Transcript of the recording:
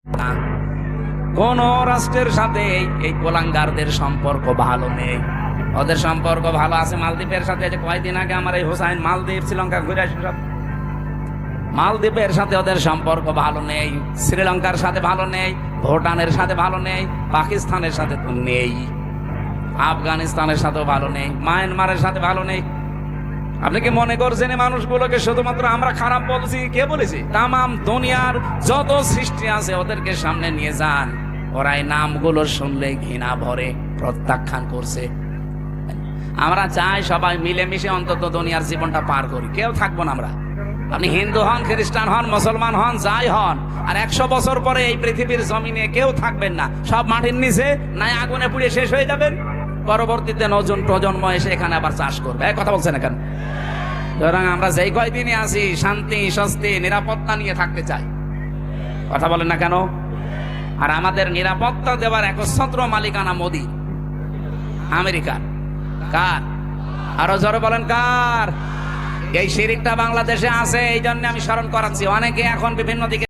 না, কোন রাষ্ট্রের সাথে এই কোলাঙ্গারদের সম্পর্ক ভালো নেই। ওদের সম্পর্ক ভালো আছে মালদ্বীপের সাথে। যে কয়েকদিন আগে আমার এই হোসাইন মালদ্বীপ শ্রীলঙ্কা ঘুরে আসি, সব মালদ্বীপের সাথে ওদের সম্পর্ক ভালো নেই, শ্রীলঙ্কার সাথে ভালো নেই, ভুটানের সাথে ভালো নেই, পাকিস্তানের সাথে তো নেই, আফগানিস্তানের সাথেও ভালো নেই, মায়ানমারের সাথে ভালো নেই। আপনি কি মনে করছেন এই মানুষগুলোকে শুধুমাত্র আমরা খারাপ বলছি? কে বলেছি? তামাম দুনিয়ার যত সৃষ্টি আছে ওদেরকে সামনে নিয়ে যান, ওরা এই নামগুলো শুনলে ঘৃণা ভরে প্রত্যাখ্যান করছে। আমরা চাই সবাই মিলেমিশে অন্তত দুনিয়ার জীবনটা পার করি, কেউ থাকবো না আমরা। আপনি হিন্দু হন, খ্রিস্টান হন, মুসলমান হন, যাই হন, আর 100 বছর পরে এই পৃথিবীর জমিনে কেউ থাকবেন না, সব মাটির নিচে নাই আগুনে পুড়ে শেষ হয়ে যাবেন। পরবর্তীতে নতুন প্রজন্ম এসে এখানে আবার চাষ করবে। কথা বলছেন এখন? সুতরাং আমরা যেই কয়দিনই আছি শান্তি, স্বস্তি, নিরাপত্তা নিয়ে থাকতে চাই। কথা বলেন না কেন? আর আমাদের নিরাপত্তা দেওয়ার একচ্ছত্র মালিকানা মোদি, আমেরিকার। কার? আরো জোরে বলেন কার? এই শিরিকটা বাংলাদেশে আছে, এই জন্য আমি স্মরণ করাচ্ছি। অনেকে এখন বিভিন্ন দিকে